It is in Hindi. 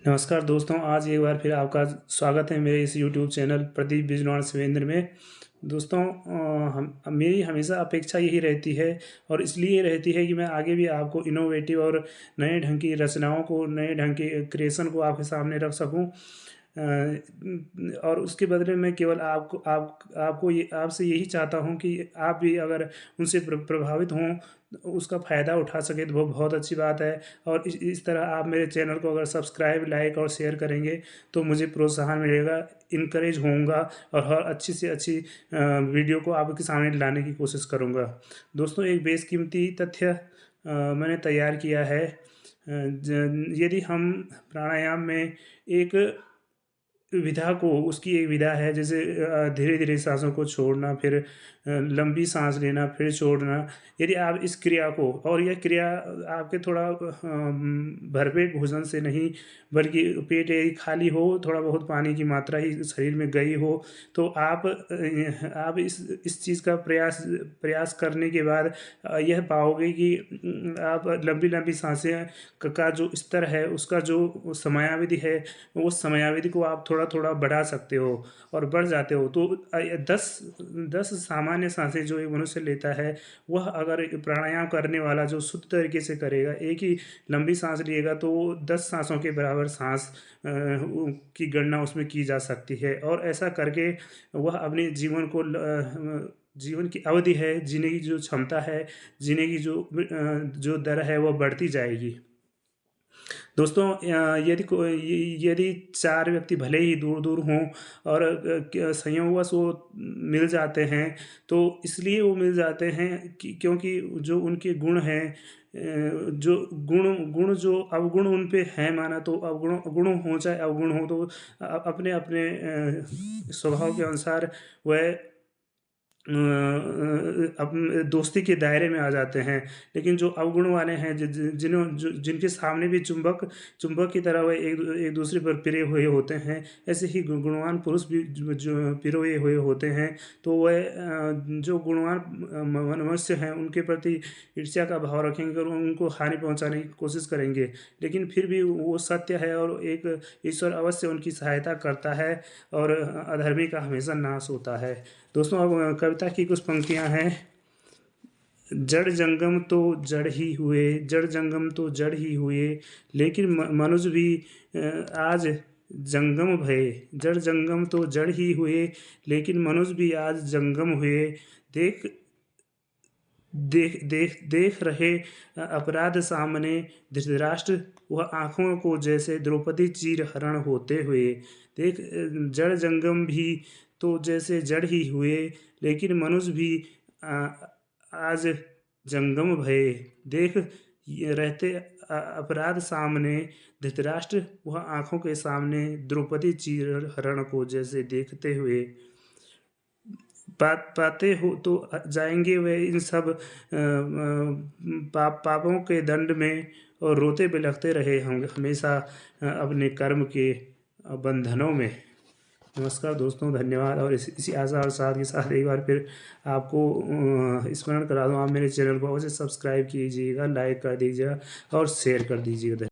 नमस्कार दोस्तों, आज एक बार फिर आपका स्वागत है मेरे इस यूट्यूब चैनल प्रदीप बिजनौर शिवेंद्र में। दोस्तों, हम मेरी हमेशा अपेक्षा यही रहती है और इसलिए रहती है कि मैं आगे भी आपको इनोवेटिव और नए ढंग की रचनाओं को, नए ढंग के क्रिएशन को आपके सामने रख सकूं। और उसके बदले में केवल आपको ये आपसे यही चाहता हूं कि आप भी अगर उनसे प्रभावित हों, उसका फ़ायदा उठा सकें तो वो बहुत अच्छी बात है। और इस तरह आप मेरे चैनल को अगर सब्सक्राइब, लाइक और शेयर करेंगे तो मुझे प्रोत्साहन मिलेगा, इनकरेज होऊंगा और हर अच्छी से अच्छी वीडियो को आपके सामने लाने की कोशिश करूंगा। दोस्तों, एक बेशकीमती तथ्य मैंने तैयार किया है। यदि हम प्राणायाम में एक विधा को, उसकी एक विधा है, जैसे धीरे-धीरे साँसों को छोड़ना, फिर लंबी साँस लेना, फिर छोड़ना। यदि आप इस क्रिया को, और यह क्रिया आपके थोड़ा भरपेट भोजन से नहीं, बल्कि पेट यदि खाली हो, थोड़ा बहुत पानी की मात्रा ही शरीर में गई हो, तो आप इस चीज़ का प्रयास प्रयास करने के बाद यह पाओगे कि आप लंबी-लंबी साँसें का जो स्तर है, उसका जो समयावधि है, वो समयावधि को आप थोड़ा-थोड़ा बढ़ा सकते हो और बढ़ जाते हो। तो 10 सामान्य साँसें जो एक मनुष्य लेता है, वह अगर प्राणायाम करने वाला जो शुद्ध तरीके से करेगा, एक ही लंबी साँस लिएगा तो वो 10 साँसों के बराबर साँस की गणना उसमें की जा सकती है। और ऐसा करके वह अपने जीवन की अवधि है, जीने की जो क्षमता है, जीने की जो दर है, वो बढ़ती जाएगी। दोस्तों, यदि 4 व्यक्ति भले ही दूर-दूर हों और संयोगवश वो मिल जाते हैं, तो इसलिए वो मिल जाते हैं कि क्योंकि जो उनके गुण हैं, जो गुण गुण जो अवगुण उन पे हैं, माना तो गुण हो चाहे अवगुण हो, तो अपने-अपने स्वभाव के अनुसार वह अपने दोस्ती के दायरे में आ जाते हैं। लेकिन जो अवगुण वाले हैं, जिनके सामने भी चुंबक की तरह वह एक दूसरे पर पिरे हुए होते हैं, ऐसे ही गुणवान पुरुष भी जो पिरोए हुए होते हैं, तो वह जो गुणवान मनुष्य हैं, उनके प्रति ईर्ष्या का भाव रखेंगे और उनको हानि पहुँचाने की कोशिश करेंगे। लेकिन फिर भी वो सत्य है और एक ईश्वर अवश्य उनकी सहायता करता है और अधर्मी का हमेशा नाश होता है। दोस्तों, अब कविता की कुछ पंक्तियाँ हैं। जड़ जंगम तो जड़ ही हुए, जड़ जंगम तो जड़ ही हुए, लेकिन मनुज भी आज जंगम भये। जड़ जंगम तो जड़ ही हुए, लेकिन मनुज भी आज जंगम हुए। देख देख देख देख रहे अपराध सामने धृतराष्ट्र, वह आँखों को जैसे द्रौपदी चीर हरण होते हुए। देख, जड़ जंगम भी तो जैसे जड़ ही हुए, लेकिन मनुष्य भी आज जंगम भये। देख ये रहते अपराध सामने धृतराष्ट्र, वह आँखों के सामने द्रौपदी चीर हरण को जैसे देखते हुए। पाते हो तो जाएंगे वे इन सब पापों के दंड में, और रोते बिलखते रहे हम हमेशा अपने कर्म के बंधनों में। नमस्कार दोस्तों, धन्यवाद। और इसी आशा और साथ के साथ एक बार फिर आपको स्मरण करा दूँ, आप मेरे चैनल को अवश्य सब्सक्राइब कीजिएगा, लाइक कर दीजिएगा और शेयर कर दीजिएगा।